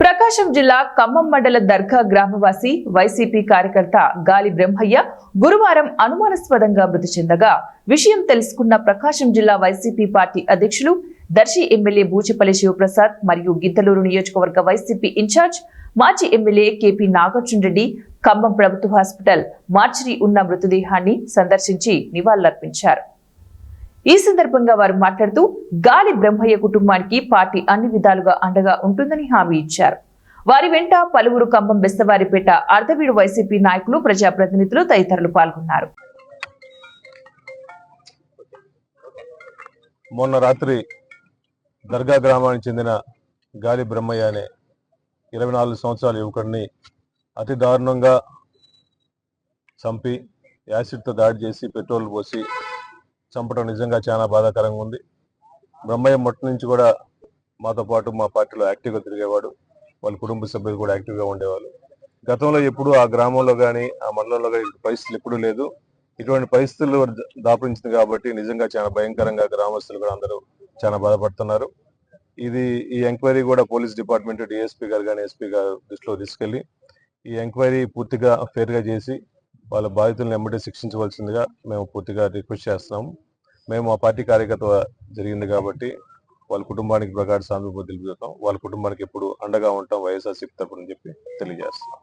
ప్రకాశం జిల్లా ఖమ్మం మండల దర్గా గ్రామవాసి వైసీపీ కార్యకర్త గాలి బ్రహ్మయ్య గురువారం అనుమానాస్పదంగా మృతి చెందగా విషయం తెలుసుకున్న ప్రకాశం జిల్లా వైసీపీ పార్టీ అధ్యక్షులు దర్శి ఎమ్మెల్యే బూచిపల్లి శివప్రసాద్ మరియు గిద్దలూరు నియోజకవర్గ వైసీపీ ఇన్ఛార్జ్ మాజీ ఎమ్మెల్యే కేపీ నాగార్జున రెడ్డి ఖమ్మం ప్రభుత్వ హాస్పిటల్ మార్చిరి ఉన్న మృతదేహాన్ని సందర్శించి నివాళులర్పించారు. ఈ సందర్భంగా వారు మాట్లాడుతూ గాలి బ్రహ్మయ్య కుటుంబానికి పార్టీ అన్ని విధాలుగా అండగా ఉంటుందని హామీ ఇచ్చారు. వారి వెంట పలువురు ఖమ్మం బెస్తవారిపేట అర్ధవీడు వైసీపీ నాయకులు, ప్రజాప్రతినిధులు తదితరులు పాల్గొన్నారు. మొన్న రాత్రి దర్గా గ్రామానికి చెందిన గాలి బ్రహ్మయ్య అనే 24 సంవత్సరాల యువకుడిని అతి దారుణంగా చంపి యాసిడ్తో దాడి చేసి పెట్రోల్ పోసి చంపడం నిజంగా చాలా బాధాకరంగా ఉంది. బ్రహ్మయ్య మొట్ట నుంచి కూడా మాతో పాటు మా పార్టీలో యాక్టివ్గా తిరిగేవాడు. వాళ్ళ కుటుంబ సభ్యులు కూడా యాక్టివ్గా ఉండేవాళ్ళు. గతంలో ఎప్పుడు ఆ గ్రామంలో కానీ ఆ మండలంలో కానీ పరిస్థితులు ఎప్పుడూ లేదు. ఇటువంటి పరిస్థితులు దాపురించింది కాబట్టి నిజంగా చాలా భయంకరంగా గ్రామస్తులు కూడా అందరూ చాలా బాధపడుతున్నారు. ఈ ఎంక్వైరీ కూడా పోలీస్ డిపార్ట్మెంట్, డిఎస్పీ గారు కానీ ఎస్పీ గారు దృష్టిలో తీసుకెళ్లి ఈ ఎంక్వైరీ పూర్తిగా ఫేర్గా చేసి వాళ్ళ బాధితులను వెంబడి శిక్షించవలసిందిగా మేము పూర్తిగా రిక్వెస్ట్ చేస్తున్నాము. మేము ఆ పార్టీ కార్యకర్త జరిగింది కాబట్టి వాళ్ళ కుటుంబానికి ప్రగాఢ సానుభూతి తెలుపుతాం. వాళ్ళ కుటుంబానికి ఎప్పుడు అండగా ఉంటాం వైఎస్ఆర్సీపీ తరపున చెప్పి తెలియజేస్తున్నాం.